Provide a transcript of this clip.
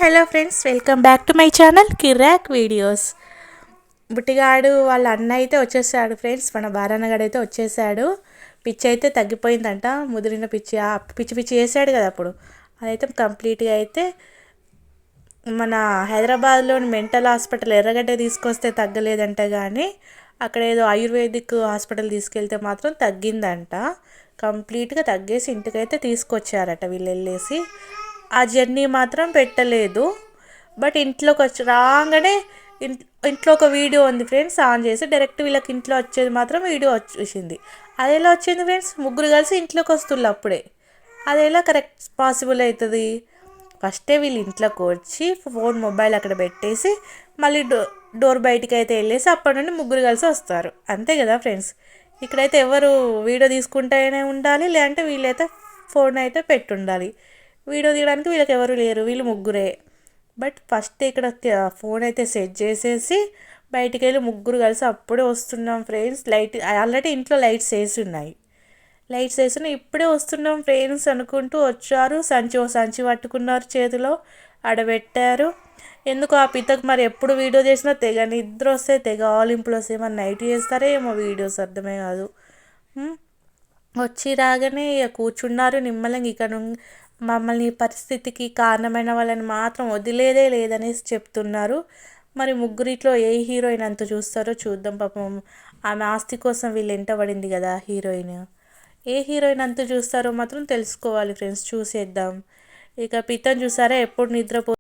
Hello friends, welcome back to my channel కిరాక్ videos. బుట్టిగాడు వాళ్ళ అన్న అయితే వచ్చేసాడు ఫ్రెండ్స్. మన బారాన్నగాడు అయితే వచ్చేసాడు. పిచ్చి అయితే తగ్గిపోయిందంట. ముదిరిన పిచ్చి పిచ్చి పిచ్చి చేసాడు కదా అప్పుడు, అదైతే కంప్లీట్గా అయితే మన హైదరాబాద్లోని మెంటల్ హాస్పిటల్ ఎర్రగడ్డ తీసుకొస్తే తగ్గలేదంట, కానీ అక్కడ ఏదో ఆయుర్వేదిక్ హాస్పిటల్ తీసుకెళ్తే మాత్రం తగ్గిందంట. కంప్లీట్గా తగ్గేసి ఇంటికైతే తీసుకొచ్చారట వీళ్ళు వెళ్ళేసి. ఆ జర్నీ మాత్రం పెట్టలేదు. బట్ ఇంట్లోకి వచ్చి రాగానే ఇంట్లో ఒక వీడియో ఉంది ఫ్రెండ్స్. ఆన్ చేసి డైరెక్ట్ వీళ్ళకి ఇంట్లో వచ్చేది మాత్రం వీడియో వచ్చేసింది. అది ఎలా వచ్చింది ఫ్రెండ్స్? ముగ్గురు కలిసి ఇంట్లోకి వస్తుళ్ళు అప్పుడే. అది ఎలా కరెక్ట్ పాసిబుల్ అవుతుంది? ఫస్టే వీళ్ళు ఇంట్లోకి వచ్చి ఫోన్ మొబైల్ అక్కడ పెట్టేసి మళ్ళీ డోర్ బయటికి అయితే వెళ్ళేసి అప్పటి నుండి ముగ్గురు కలిసి వస్తారు. అంతే కదా ఫ్రెండ్స్? ఇక్కడైతే ఎవరు వీడియో తీసుకుంటూనే ఉండాలి, లేదంటే వీళ్ళైతే ఫోన్ అయితే పెట్టుండాలి. వీడియో తీయడానికి వీళ్ళకి ఎవరు లేరు, వీళ్ళు ముగ్గురే. బట్ ఫస్ట్ ఇక్కడ ఫోన్ అయితే సెట్ చేసేసి బయటికి వెళ్ళి ముగ్గురు కలిసి అప్పుడే వస్తున్నాం ఫ్రెండ్స్. ఆల్రెడీ ఇంట్లో లైట్స్ వేసి ఉన్నాయి. ఇప్పుడే వస్తున్నాం ఫ్రెండ్స్ అనుకుంటూ వచ్చారు. సంచి పట్టుకున్నారు చేతిలో, ఆడబెట్టారు. ఎందుకు ఆ పితకు మరి ఎప్పుడు వీడియో చేసినా తెగ నిద్ర వస్తే, తెగ ఆలింపులు వస్తాయి. మరి నైట్ చేస్తారే ఏమో వీడియోస్, అర్థమే కాదు. వచ్చి రాగానే కూర్చున్నారు నిమ్మలంగా. ఇక్కడ మమ్మల్ని పరిస్థితికి కారణమైన వాళ్ళని మాత్రం వదిలేదే లేదనేసి చెప్తున్నారు. మరి ముగ్గురిట్లో ఏ హీరోయిన్ అంత చూస్తారో చూద్దాం. పాపం ఆమె ఆస్తి కోసం వీళ్ళు ఎంటబడింది కదా హీరోయిన్. ఏ హీరోయిన్ అంత చూస్తారో మాత్రం తెలుసుకోవాలి ఫ్రెండ్స్, చూసేద్దాం. ఇక పితను చూసారా ఎప్పుడు నిద్రపో